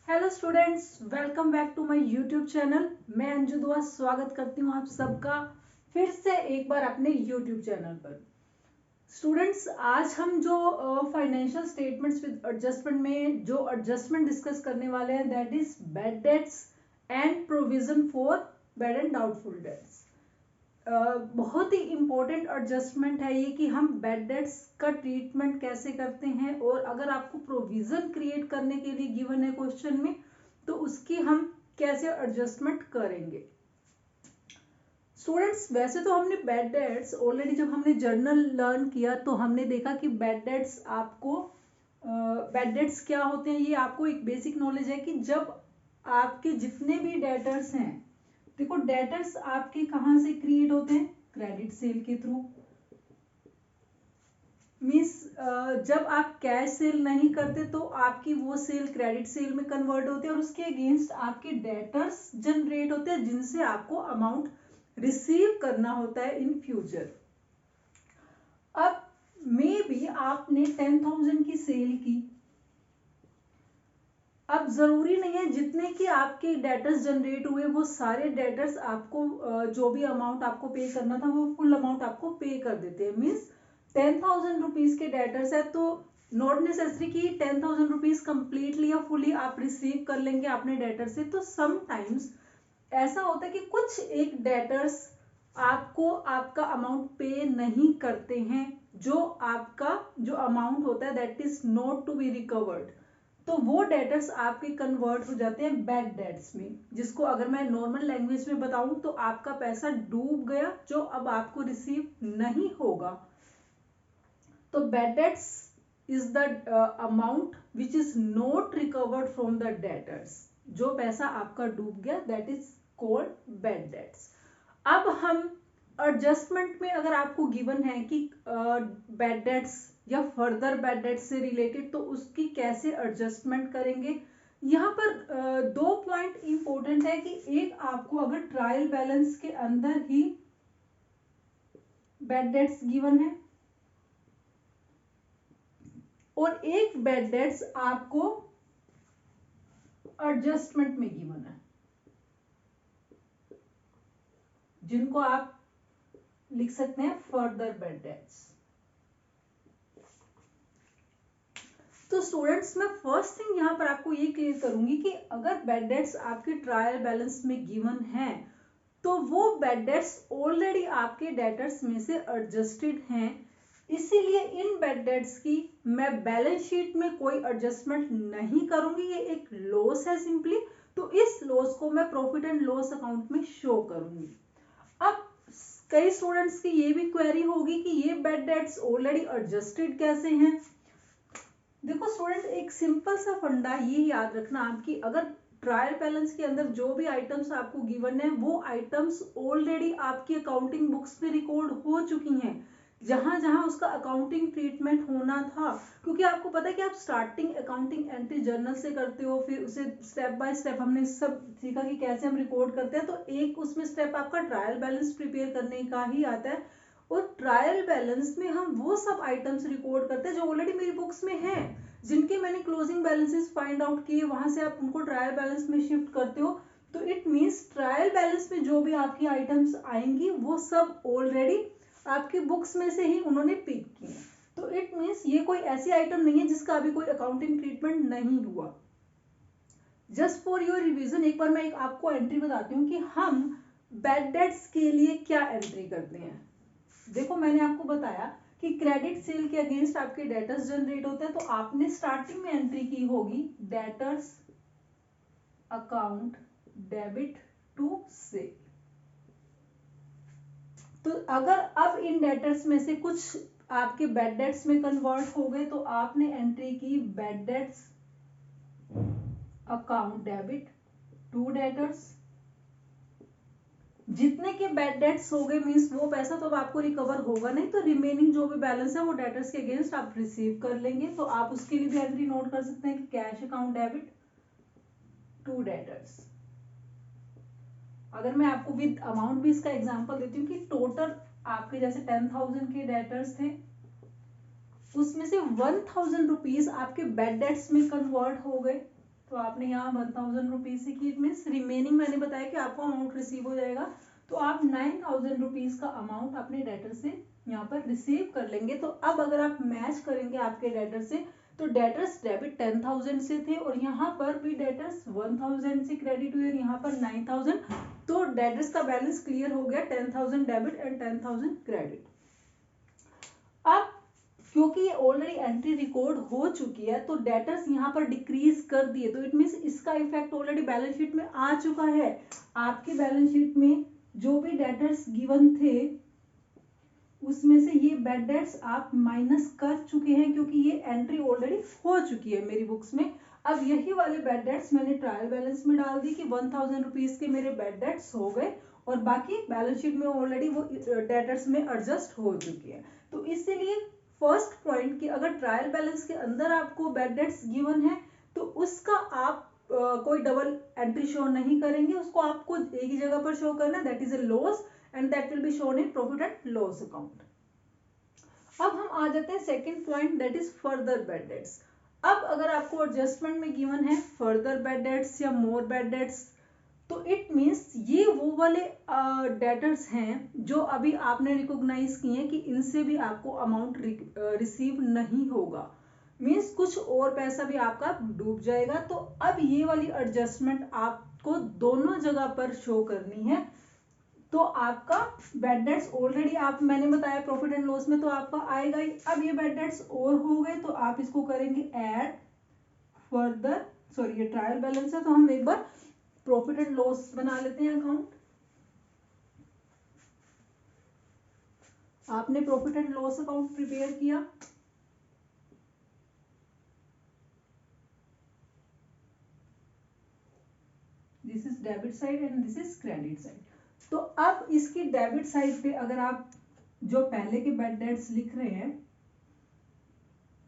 Hello students, welcome back to my YouTube channel. मैं अंजू दुआ स्वागत करती हूँ आप सबका फिर से एक बार अपने यूट्यूब चैनल पर। स्टूडेंट्स, आज हम जो फाइनेंशियल स्टेटमेंट्स विद एडजस्टमेंट में जो एडजस्टमेंट डिस्कस करने वाले हैं, that is bad debts and provision for bad and doubtful debts. बहुत ही इम्पोर्टेंट एडजस्टमेंट है ये कि हम बैड डेट्स का ट्रीटमेंट कैसे करते हैं, और अगर आपको प्रोविजन क्रिएट करने के लिए गिवन है क्वेश्चन में तो उसकी हम कैसे एडजस्टमेंट करेंगे। स्टूडेंट्स, वैसे तो हमने बैड डेट्स ऑलरेडी जब हमने जर्नल लर्न किया तो हमने देखा कि बैड डेट्स आपको बैड डेट्स क्या होते हैं, ये आपको एक बेसिक नॉलेज है कि जब आपके जितने भी डेटर्स हैं, देखो डेटर्स आपके कहाँ से क्रिएट होते हैं, क्रेडिट सेल के थ्रू। मीन्स जब आप कैश सेल नहीं करते तो आपकी वो सेल क्रेडिट सेल में कन्वर्ट होती है और उसके अगेंस्ट आपके डेटर्स जनरेट होते हैं जिनसे आपको अमाउंट रिसीव करना होता है इन फ्यूचर। अब मे बी आपने 10,000 की सेल की। अब जरूरी नहीं है जितने की आपके डेटर्स जनरेट हुए वो सारे डेटर्स आपको जो भी अमाउंट आपको पे करना था वो फुल अमाउंट आपको पे कर देते हैं। मीन्स 10,000 रुपीज के डेटर्स है तो नॉट नेसेसरी कि 10,000 रुपीज कंप्लीटली या फुली आप रिसीव कर लेंगे अपने डेटर से। तो समटाइम्स ऐसा होता है कि कुछ एक डेटर्स आपको आपका अमाउंट पे नहीं करते हैं, जो आपका जो अमाउंट होता है that is not to be recovered. तो वो डेटर्स आपके कन्वर्ट हो जाते हैं बैड डेट्स में, जिसको अगर मैं नॉर्मल लैंग्वेज में बताऊं तो आपका पैसा डूब गया जो अब आपको रिसीव नहीं होगा। तो bad debts is the amount which is not recovered from the debtors. जो पैसा आपका डूब गया that is called bad debts. अब हम एडजस्टमेंट में अगर आपको गिवन है कि बैड डेट्स या फर्दर बैड डेट्स से रिलेटेड तो उसकी कैसे एडजस्टमेंट करेंगे। यहाँ पर दो पॉइंट इंपॉर्टेंट है कि एक आपको अगर ट्रायल बैलेंस के अंदर ही बैड डेट्स गिवन है और एक बैड डेट्स आपको एडजस्टमेंट में गिवन है, जिनको आप लिख सकते हैं फर्दर बैड डेट्स। तो स्टूडेंट्स, मैं फर्स्ट थिंग यहाँ पर आपको ये क्लियर करूंगी कि अगर बैड डेट्स आपके ट्रायल बैलेंस में गिवन है तो वो बैड डेट्स ऑलरेडी आपके डेटर्स में से एडजस्टेड हैं, इसीलिए इन बैड डेट्स की मैं बैलेंस शीट में कोई एडजस्टमेंट नहीं करूंगी। ये एक लॉस है सिंपली, तो इस लॉस को मैं प्रॉफिट एंड लॉस अकाउंट में शो करूंगी। अब कई स्टूडेंट्स की ये भी क्वेरी होगी कि ये बैड डेट्स ऑलरेडी एडजस्टेड कैसे हैं। देखो स्टूडेंट, एक सिंपल सा फंडा ये याद रखना आपकी, अगर ट्रायल बैलेंस के अंदर जो भी आइटम्स आपको गिवन है वो आइटम्स ऑलरेडी आपकी अकाउंटिंग बुक्स में रिकॉर्ड हो चुकी हैं, जहां जहां उसका अकाउंटिंग ट्रीटमेंट होना था। क्योंकि आपको पता है कि आप स्टार्टिंग अकाउंटिंग एंट्री जर्नल से करते हो, फिर उसे स्टेप बाय स्टेप हमने सब सीखा कि कैसे हम रिकॉर्ड करते हैं। तो एक उसमें स्टेप आपका ट्रायल बैलेंस प्रिपेयर करने का ही आता है, और ट्रायल बैलेंस में हम वो सब आइटम्स रिकॉर्ड करते हैं जो ऑलरेडी मेरी बुक्स में हैं, जिनके मैंने क्लोजिंग बैलेंसेस फाइंड आउट किए, वहां से आप उनको ट्रायल बैलेंस में शिफ्ट करते हो। तो इट मींस ट्रायल बैलेंस में जो भी आपकी आइटम्स आएंगी वो सब ऑलरेडी आपकी बुक्स में से ही उन्होंने पिक किए। तो इट मींस ये कोई ऐसी आइटम नहीं है जिसका अभी कोई अकाउंटिंग ट्रीटमेंट नहीं हुआ। जस्ट फॉर योर रिवीजन एक बार मैं एक आपको एंट्री बताती हूँ कि हम बैड डेट्स के लिए क्या एंट्री करते हैं। देखो, मैंने आपको बताया कि क्रेडिट सेल के अगेंस्ट आपके डेटर्स जनरेट होते हैं, तो आपने स्टार्टिंग में एंट्री की होगी debtors account debit to sale. तो अगर अब इन डेटर्स में से कुछ आपके बैड डेट्स में कन्वर्ट हो गए तो आपने एंट्री की bad debts account debit to debtors. जितने के बैड डेट्स हो गए मींस वो पैसा तो अब आपको रिकवर होगा नहीं, तो रिमेनिंग जो भी बैलेंस है वो डेटर्स के अगेंस्ट आप रिसीव कर लेंगे। तो आप उसके लिए भी एंट्री नोट कर सकते हैं कि cash account debit to debtors. अगर मैं आपको विद अमाउंट भी इसका एग्जांपल देती हूँ कि टोटल आपके जैसे 10,000 के डेटर्स थे, उसमें से 1,000 रुपीज आपके बैड डेट्स में कन्वर्ट हो गए, तो आपने यहाँ 1000 रुपीज से की, मीन्स रिमेनिंग मैंने बताया कि आपको अमाउंट रिसीव हो जाएगा, तो आप 9000 रुपीज का अमाउंट अपने डेटर से यहाँ पर रिसीव कर लेंगे। तो अब अगर आप मैच करेंगे आपके डेटर से, तो डेटर्स डेबिट 10,000 से थे और यहाँ पर भी डेटर्स 1000 से क्रेडिट हुए और यहाँ पर 9000, तो डेटर्स का बैलेंस क्लियर हो गया, 10,000 डेबिट एंड 10,000 क्रेडिट। अब क्योंकि ये ऑलरेडी एंट्री रिकॉर्ड हो चुकी है तो डेटर्स यहाँ पर डिक्रीज कर दिए, तो इट मीन्स इसका इफेक्ट ऑलरेडी बैलेंस शीट में आ चुका है। आपकी बैलेंस शीट में जो भी डेटर्स गिवन थे उसमें से ये बैड डेट्स आप माइनस कर चुके हैं, क्योंकि ये एंट्री ऑलरेडी हो चुकी है मेरी बुक्स में। अब यही वाले बैड डेट्स मैंने ट्रायल बैलेंस में डाल दी कि 1000 रुपीज के मेरे बैड डेट्स हो गए और बाकी बैलेंस शीट में ऑलरेडी वो डेटर्स में एडजस्ट हो चुकी है। तो इसीलिए फर्स्ट पॉइंट कि अगर ट्रायल बैलेंस के अंदर आपको बैड डेट्स गिवन है तो उसका आप कोई डबल एंट्री शो नहीं करेंगे, उसको आपको एक ही जगह पर शो करना है, that is a loss and that will be shown in profit and loss account. अब हम आ जाते हैं second point, that is further bad debts. अब अगर आपको एडजस्टमेंट में गिवन है फर्दर बैड डेट्स या मोर बैड डेट्स, तो इट मीन्स ये वो वाले डेटर्स हैं जो अभी आपने रिकॉग्नाइज किए हैं कि इनसे भी आपको अमाउंट रिसीव नहीं होगा, मीन्स कुछ और पैसा भी आपका डूब जाएगा। तो अब ये वाली एडजस्टमेंट आपको दोनों जगह पर शो करनी है। तो आपका बैड डेट्स ऑलरेडी आप मैंने बताया प्रॉफिट एंड लॉस में तो आपका आएगा ही। अब ये बैड डेट्स और हो गए तो आप इसको करेंगे ऐड फर्दर, सॉरी ये ट्रायल बैलेंस है तो हम एक बार प्रॉफिट एंड लॉस बना लेते हैं अकाउंट। आपने profit and loss account prepare किया, this is debit side and this is credit side. तो अब इसकी डेबिट साइड पे अगर आप जो पहले के बैड डेट्स लिख रहे हैं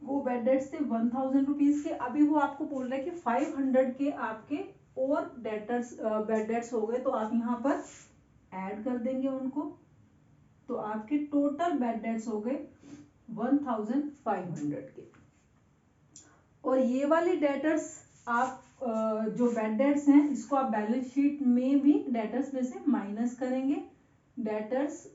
वो बैड डेट्स थे 1000 रुपीज के, अभी वो आपको बोल रहा है कि 500 के आपके और डेटर्स बैड डेट्स हो गए, तो आप यहाँ पर ऐड कर देंगे उनको, तो आपके टोटल बैड डेट्स हो गए 1500 के। और ये वाले डेटर्स आप जो बैड डेट्स हैं इसको आप बैलेंस शीट में भी डेटर्स में से माइनस करेंगे। डेटर्स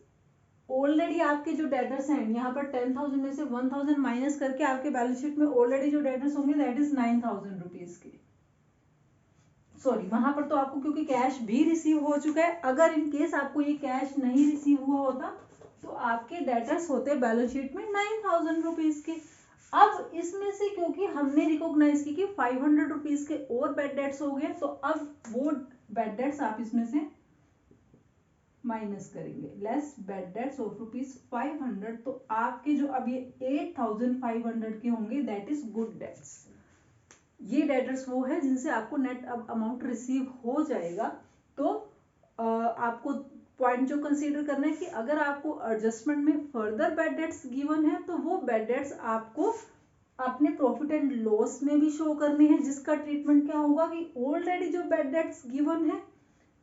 ऑलरेडी आपके जो डेटर्स हैं यहाँ पर 10,000 में से 1000 माइनस करके आपके बैलेंस शीट में ऑलरेडी जो डेटर्स होंगे दैट इज 9000 रुपीज के। सॉरी वहां पर तो आपको क्योंकि कैश भी रिसीव हो चुका है, अगर इन केस आपको ये कैश नहीं रिसीव हुआ होता तो आपके डेटर्स होते बैलेंस शीट में 9000 रुपीज के। अब इसमें से क्योंकि हमने रिकॉग्नाइज की कि 500 रुपीज के और बैड डेट्स हो गए, तो अब वो बैड डेट्स आप इसमें से माइनस करेंगे, लेस बैड डेट्स ऑफ ₹500। तो आपके जो अब ये 8500 के होंगे दैट इज गुड डेट्स। ये डेटर्स वो है जिनसे आपको नेट अब अमाउंट रिसीव हो जाएगा। तो आपको पॉइंट जो कंसीडर करना है कि अगर आपको एडजस्टमेंट में फर्दर बैड डेट्स गिवन है तो वो बैड डेट्स आपको अपने प्रॉफिट एंड लॉस में भी शो करने हैं, जिसका ट्रीटमेंट क्या होगा कि ऑलरेडी जो बैड डेट्स गिवन है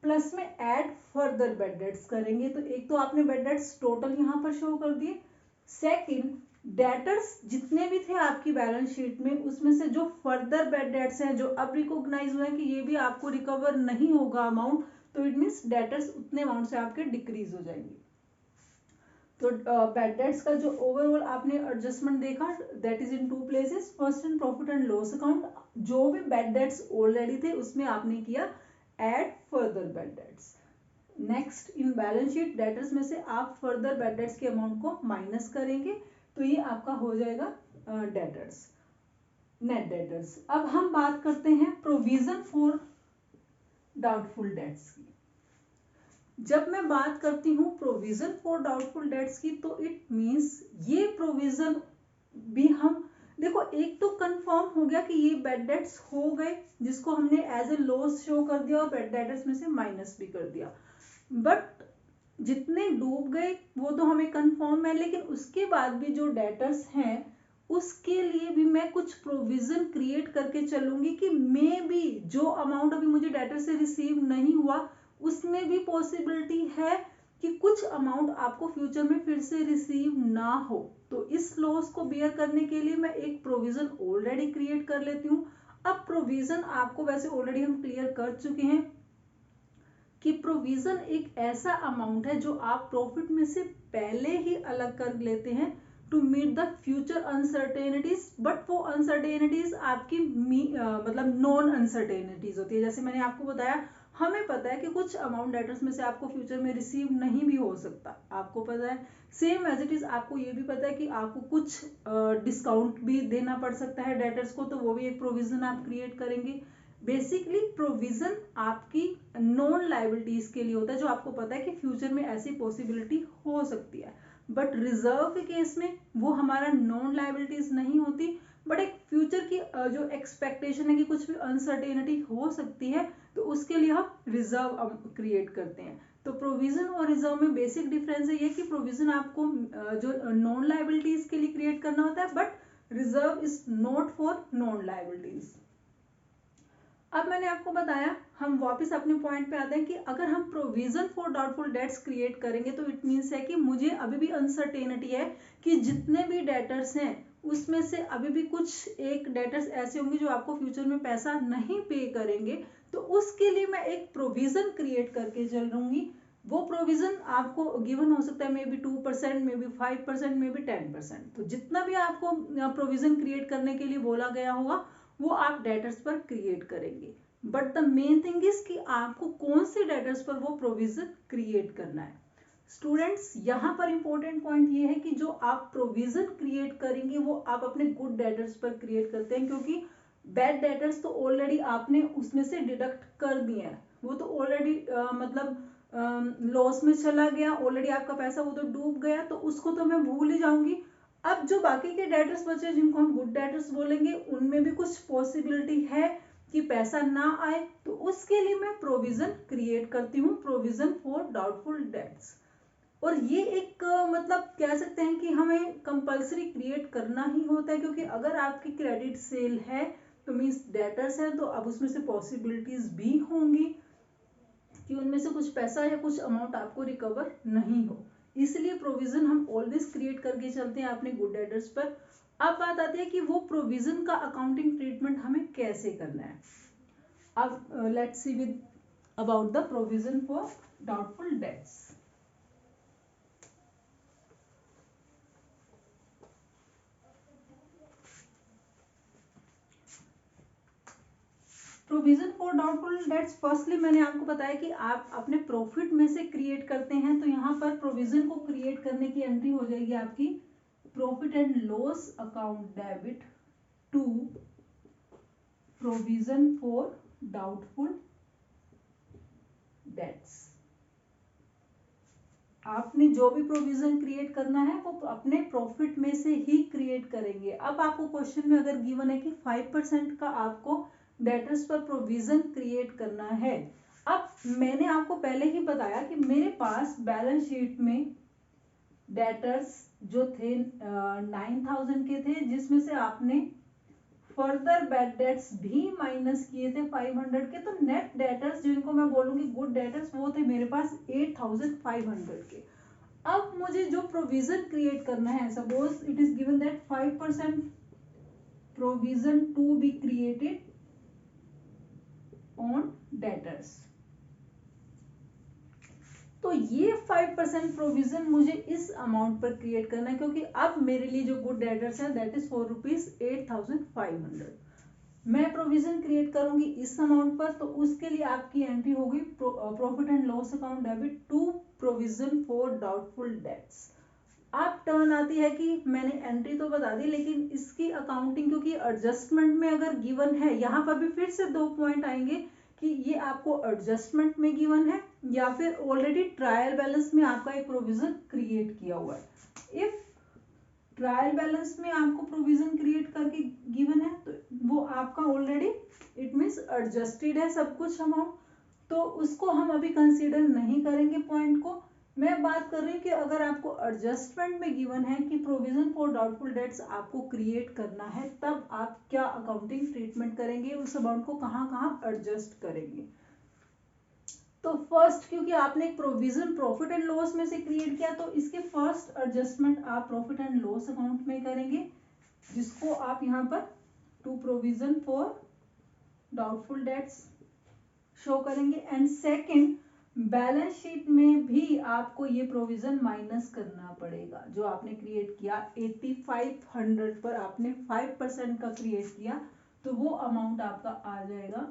प्लस में ऐड फर्दर बैड डेट्स करेंगे। तो एक तो आपने बैड डेट्स टोटल यहाँ पर शो कर दिए, सेकंड डेटर्स जितने भी थे आपकी बैलेंस शीट में उसमें से जो फर्दर बैड डेट्स हैं जो अब रिकॉग्नाइज हुए हैं कि ये भी आपको रिकवर नहीं होगा अमाउंट, तो इट मीन्स डेटर्स उतने अमाउंट से आपके डिक्रीज हो जाएंगे। तो बैड डेट्स का जो ओवरऑल आपने एडजस्टमेंट देखा that is in 2 places, first in profit and loss account, जो भी बैड डेट्स ऑलरेडी थे उसमें आपने किया add further bad debts. Next in balance sheet debtors में से आप फर्दर बैड डेट्स के अमाउंट को माइनस करेंगे, तो ये आपका हो जाएगा डेटर्स, नेट डेटर्स। अब हम बात करते हैं प्रोविजन फॉर डाउटफुल डेट्स की। जब मैं बात करती हूँ प्रोविजन फॉर डाउटफुल डेट्स की तो इट मींस ये प्रोविजन भी हम देखो, एक तो कंफर्म हो गया कि ये बैड डेट्स हो गए जिसको हमने एज ए लॉस शो कर दिया और बैड डेटर्स में से माइनस भी कर दिया, बट जितने डूब गए वो तो हमें कंफर्म है, लेकिन उसके बाद भी जो डेटर्स हैं उसके लिए भी मैं कुछ प्रोविजन क्रिएट करके चलूंगी कि मे बी जो अमाउंट अभी मुझे डेटर से रिसीव नहीं हुआ उसमें भी पॉसिबिलिटी है कि कुछ अमाउंट आपको फ्यूचर में फिर से रिसीव ना हो। तो इस लॉस को बियर करने के लिए मैं एक प्रोविजन ऑलरेडी क्रिएट कर लेती हूँ। अब प्रोविजन आपको वैसे ऑलरेडी हम क्लियर कर चुके हैं कि प्रोविजन एक ऐसा अमाउंट है जो आप प्रॉफिट में से पहले ही अलग कर लेते हैं to meet the future uncertainties, but वो अनसर्टेनिटीज आपकी मतलब नॉन अनसर्टेनिटीज होती है। जैसे मैंने आपको बताया, हमें पता है कि कुछ अमाउंट डेटर्स में से आपको फ्यूचर में रिसीव नहीं भी हो सकता, आपको पता है। सेम एज इट इज आपको ये भी पता है कि आपको कुछ डिस्काउंट भी देना पड़ सकता है डेटर्स को, तो वो भी एक प्रोविजन आप क्रिएट करेंगे। बेसिकली प्रोविजन आपकी नॉन लायबिलिटीज के लिए होता है, जो आपको पता है कि फ्यूचर में ऐसी पॉसिबिलिटी हो सकती है। बट रिजर्व के केस में वो हमारा नॉन लायबिलिटीज नहीं होती, बट एक फ्यूचर की जो एक्सपेक्टेशन है कि कुछ भी अनसर्टेनिटी हो सकती है, तो उसके लिए हम रिजर्व क्रिएट करते हैं। तो प्रोविजन और रिजर्व में बेसिक डिफरेंस है ये कि प्रोविजन आपको जो नॉन लायबिलिटीज के लिए क्रिएट करना होता है, but reserve is not for non liabilities. अब मैंने आपको बताया, हम वापस अपने पॉइंट पे आते हैं कि अगर हम provision for doubtful dates create करेंगे तो इट मीन्स है कि मुझे अभी भी अनसर्टेनिटी है कि जितने भी डेटर्स हैं उसमें से अभी भी कुछ एक डेटर्स ऐसे होंगे जो आपको फ्यूचर में पैसा नहीं पे करेंगे, तो उसके लिए मैं एक प्रोविजन क्रिएट करके चल रहूंगी। वो प्रोविजन आपको गिवन हो सकता है may be 2%, may be 5%, may be 10%। तो जितना भी आपको प्रोविजन क्रिएट करने के लिए बोला गया होगा वो आप डेटर्स पर क्रिएट करेंगे। But the main thing is कि आपको कौन से डेटर्स पर वो प्रोविजन क्रिएट करना है। स्टूडेंट्स, यहाँ पर इंपॉर्टेंट पॉइंट ये है कि जो आप प्रोविजन क्रिएट करेंगे वो आप अपने गुड डेटर्स पर क्रिएट करते हैं, क्योंकि बैड डेटर्स तो ऑलरेडी आपने उसमें से डिडक्ट कर दिए हैं, वो तो ऑलरेडी मतलब लॉस में चला गया, ऑलरेडी आपका पैसा वो तो डूब गया, तो उसको तो मैं भूल ही जाऊंगी। अब जो बाकी के डेटर्स बचे जिनको हम गुड डेटर्स बोलेंगे, उनमें भी कुछ पॉसिबिलिटी है कि पैसा ना आए, तो उसके लिए मैं प्रोविजन क्रिएट करती हूँ, प्रोविजन फॉर डाउटफुल डेट्स। और ये एक मतलब कह सकते हैं कि हमें कंपलसरी क्रिएट करना ही होता है, क्योंकि अगर आपकी क्रेडिट सेल है तो मीन्स डेटर्स है, तो अब उसमें से पॉसिबिलिटीज भी होंगी कि उनमें से कुछ पैसा या कुछ अमाउंट आपको रिकवर नहीं हो, इसलिए प्रोविजन हम ऑलवेज क्रिएट करके चलते हैं अपने गुड डेटर्स पर। अब बात आती है कि वो प्रोविजन का अकाउंटिंग ट्रीटमेंट हमें कैसे करना है। अब let's see with about the provision for doubtful dates. Provision for doubtful dates, firstly मैंने आपको बताया कि आप अपने प्रॉफिट में से क्रिएट करते हैं, तो यहाँ पर प्रोविजन को क्रिएट करने की एंट्री हो जाएगी आपकी profit and loss account debit to provision for doubtful debts. आपने जो भी प्रोविजन क्रिएट करना है वो अपने प्रॉफिट में से ही क्रिएट करेंगे। अब आपको क्वेश्चन में अगर गिवन है कि 5% का आपको डेटर्स पर प्रोविजन क्रिएट करना है। अब मैंने आपको पहले ही बताया कि मेरे पास बैलेंस शीट में डेटर्स जो थे 9,000 के थे, जिसमें से आपने फर्दर बैड डेट्स भी माइनस किए थे 500 के, तो नेट डेटर्स जिनको मैं बोलूंगी गुड डेटर्स वो थे मेरे पास 8,500 के। अब मुझे जो प्रोविजन क्रिएट करना है, suppose it is given that 5% provision to be created on debtors, तो ये 5% प्रोविजन मुझे इस अमाउंट पर क्रिएट करना है, क्योंकि अब मेरे लिए जो गुड डेटर्स है दैट इज फॉर ₹8,500। मैं प्रोविजन क्रिएट करूंगी इस अमाउंट पर, तो उसके लिए आपकी एंट्री होगी profit and loss account debit to provision for doubtful debts. अब टर्न आती है कि मैंने एंट्री तो बता दी, लेकिन इसकी अकाउंटिंग क्योंकि एडजस्टमेंट में अगर गिवन है, यहाँ पर भी फिर से 2 पॉइंट आएंगे कि ये आपको एडजस्टमेंट में गिवन है या फिर ऑलरेडी ट्रायल बैलेंस में आपका एक प्रोविजन क्रिएट किया हुआ है। इफ ट्रायल बैलेंस में आपको प्रोविजन क्रिएट करके गिवन है तो वो आपका ऑलरेडी इट मीन्स एडजस्टेड है सब कुछ अमाउंट, तो उसको हम अभी कंसीडर नहीं करेंगे पॉइंट को। मैं बात कर रही हूँ कि अगर आपको एडजस्टमेंट में गिवन है कि प्रोविजन फॉर डाउटफुल डेट्स आपको क्रिएट करना है, तब आप क्या अकाउंटिंग ट्रीटमेंट करेंगे, उस अमाउंट को कहाँ कहाँ एडजस्ट करेंगे। तो फर्स्ट, क्योंकि आपने एक प्रोविजन प्रॉफिट एंड लॉस में से क्रिएट किया, तो इसके फर्स्ट एडजस्टमेंट आप प्रॉफिट एंड लॉस अकाउंट में करेंगे, जिसको आप यहाँ पर to provision for doubtful debts show करेंगे। एंड सेकंड, बैलेंस शीट में भी आपको ये प्रोविजन माइनस करना पड़ेगा जो आपने क्रिएट किया। 8500 पर आपने 5% का क्रिएट किया तो वो अमाउंट आपका आ जाएगा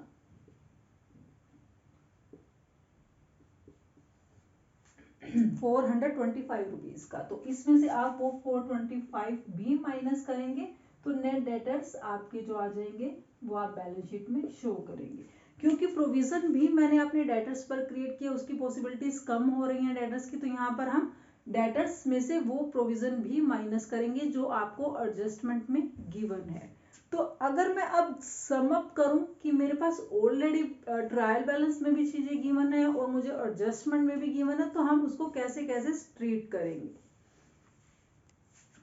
425 रुपीज का। तो इसमें से आप वो 425 भी माइनस करेंगे तो नेट डेटर्स आपके जो आ जाएंगे वो आप बैलेंस शीट में शो करेंगे। क्योंकि प्रोविजन भी मैंने अपने डेटर्स पर क्रिएट किया, उसकी पॉसिबिलिटीज कम हो रही हैं डेटर्स की, तो यहाँ पर हम डेटर्स में से वो प्रोविजन भी माइनस करेंगे जो आपको एडजस्टमेंट में गिवन है। तो अगर मैं अब सम अप करूं कि मेरे पास ऑलरेडी ट्रायल बैलेंस में भी चीजें गिवन है और मुझे एडजस्टमेंट में भी गिवन है, तो हम उसको कैसे कैसे ट्रीट करेंगे।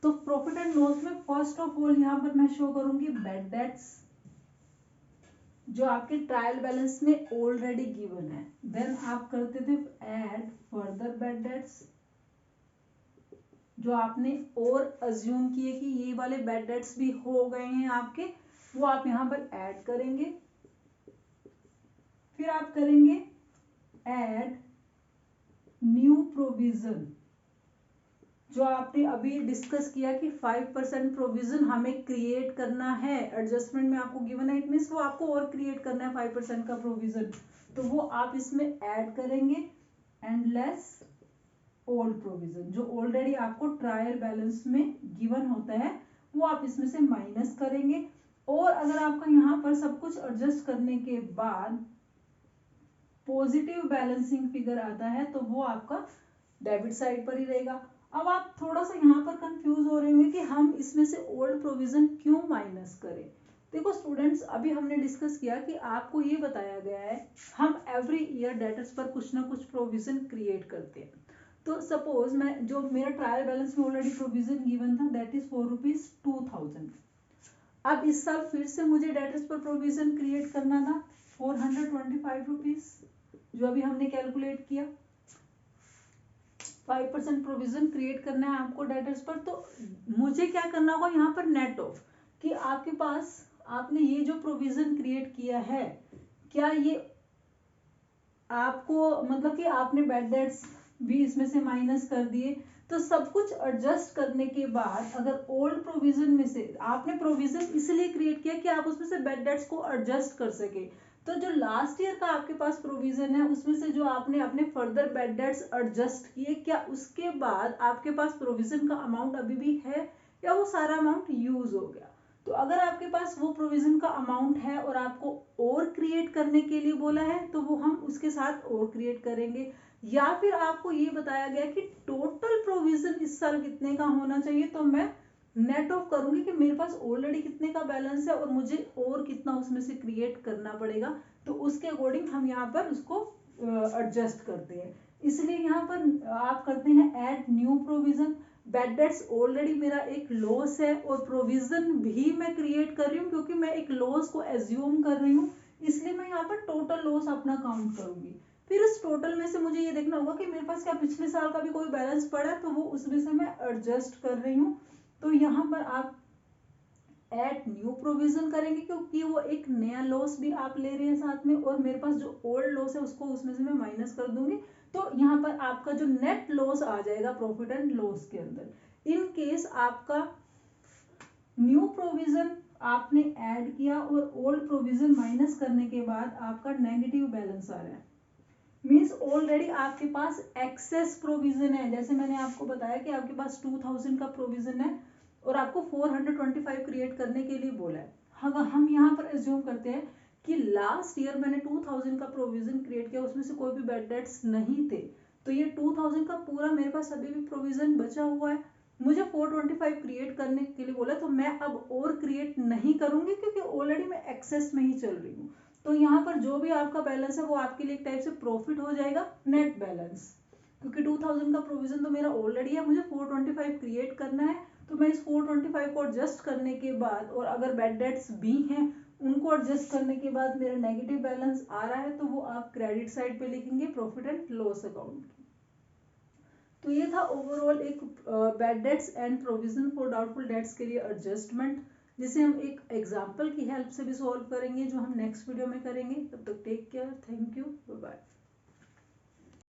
तो प्रॉफिट एंड लॉस में फर्स्ट ऑफ ऑल यहाँ पर मैं शो करूंगी बैड डेट्स जो आपके ट्रायल बैलेंस में ऑलरेडी गिवन है। देन आप करते थे ऐड फर्दर बैड डेट्स जो आपने और अज्यूम किए कि ये वाले बैड डेट्स भी हो गए हैं आपके, वो आप यहां पर ऐड करेंगे। फिर आप करेंगे ऐड न्यू प्रोविजन जो आपने अभी डिस्कस किया कि 5% प्रोविजन हमें क्रिएट करना है, एडजस्टमेंट में आपको गिवन है, इट मींस वो आपको और क्रिएट करना है 5% का प्रोविजन, तो वो आप इसमें ऐड करेंगे। एंड लेस ओल्ड प्रोविजन जो ऑलरेडी आपको ट्रायल बैलेंस में गिवन होता है वो आप इसमें से माइनस करेंगे। और अगर आपका यहाँ पर सब कुछ एडजस्ट करने के बाद पॉजिटिव बैलेंसिंग फिगर आता है तो वो आपका डेबिट साइड पर ही रहेगा। अब आप थोड़ा सा यहाँ पर कंफ्यूज हो रहे होंगे कि हम इसमें से ओल्ड प्रोविजन क्यों माइनस करें। देखो स्टूडेंट्स, अभी हमने डिस्कस किया कि आपको ये बताया गया है हम एवरी ईयर डेटर्स पर कुछ ना कुछ प्रोविजन क्रिएट करते हैं। तो सपोज मैं जो मेरा ट्रायल बैलेंस में ऑलरेडी प्रोविजन गिवन था दैट इज ₹4,2000। अब इस साल फिर से मुझे डेटर्स पर प्रोविजन क्रिएट करना था ₹425 जो अभी हमने कैलकुलेट किया। 5% प्रोविजन क्रिएट करना है आपको डेटर्स पर, तो मुझे क्या करना होगा यहाँ पर नेट ऑफ कि आपके पास आपने ये जो प्रोविजन क्रिएट किया है क्या ये आपको मतलब कि आपने बैड डेट्स भी इसमें से माइनस कर दिए। तो सब कुछ एडजस्ट करने के बाद अगर ओल्ड प्रोविजन में से आपने प्रोविजन इसलिए क्रिएट किया कि आप उसमें से बैड डेट्स को एडजस्ट कर सके, तो जो लास्ट ईयर का आपके पास प्रोविजन है उसमें से जो आपने अपने फर्दर बैड डेट्स एडजस्ट किए क्या उसके बाद आपके पास प्रोविजन का अमाउंट अभी भी है या वो सारा अमाउंट यूज हो गया। तो अगर आपके पास वो प्रोविजन का अमाउंट है और आपको और क्रिएट करने के लिए बोला है तो वो हम उसके साथ और क्रिएट करेंगे। या फिर आपको ये बताया गया कि टोटल प्रोविजन इस साल कितने का होना चाहिए, तो मैं नेट ऑफ करूंगी कि मेरे पास ऑलरेडी कितने का बैलेंस है और मुझे और कितना उसमें से क्रिएट करना पड़ेगा, तो उसके अकॉर्डिंग हम यहाँ पर उसको एडजस्ट करते हैं। इसलिए यहाँ पर आप करते हैं add new provision. Bad debts already मेरा एक लॉस है और प्रोविजन भी मैं क्रिएट कर रही हूँ क्योंकि मैं एक लॉस को एज्यूम कर रही हूँ, इसलिए मैं यहाँ पर टोटल लॉस अपना काउंट करूंगी। फिर इस टोटल में से मुझे ये देखना होगा कि मेरे पास क्या पिछले साल का भी कोई बैलेंस पड़ा है, तो वो उसमें से मैं एडजस्ट कर रही हूँ। तो यहाँ पर आप ऐड न्यू प्रोविजन करेंगे क्योंकि वो एक नया लॉस भी आप ले रहे हैं साथ में, और मेरे पास जो ओल्ड लॉस है उसको उसमें से मैं माइनस कर दूंगी। तो यहाँ पर आपका जो नेट लॉस आ जाएगा प्रॉफिट एंड लॉस के अंदर। इन केस आपका न्यू प्रोविजन आपने ऐड किया और ओल्ड प्रोविजन माइनस करने के बाद आपका नेगेटिव बैलेंस आ रहा है, मीन्स ऑलरेडी आपके पास एक्सेस प्रोविजन है। जैसे मैंने आपको बताया कि आपके पास 2000 का प्रोविजन है और आपको 425 क्रिएट करने के लिए बोला है। हम यहाँ पर एज्यूम करते हैं कि लास्ट ईयर मैंने 2000 का प्रोविजन क्रिएट किया, उसमें से कोई भी बैड डेट्स नहीं थे, तो ये 2000 का पूरा मेरे पास अभी भी प्रोविजन बचा हुआ है। मुझे 425 क्रिएट करने के लिए बोला, तो मैं अब और क्रिएट नहीं करूंगी क्योंकि ऑलरेडी मैं एक्सेस में ही चल रही हूँ। तो यहाँ पर जो भी आपका बैलेंस है वो आपके लिए एक टाइप से प्रॉफिट हो जाएगा, नेट बैलेंस, क्योंकि 2000 का प्रोविजन तो मेरा ऑलरेडी है, मुझे 425 क्रिएट करना है, तो मैं इस 425 को एडजस्ट करने के बाद और अगर बैड डेट्स भी हैं उनको एडजस्ट करने के बाद मेरा नेगेटिव बैलेंस आ रहा है, तो वो आप क्रेडिट साइड पे लिखेंगे प्रॉफिट एंड लॉस अकाउंट। तो ये था ओवरऑल एक bad debts and provision for doubtful dates के लिए एडजस्टमेंट। जिसे हम एक एग्जाम्पल की हेल्प से भी सॉल्व करेंगे, जो हम नेक्स्ट वीडियो में करेंगे। तब तक take care, thank you, bye bye.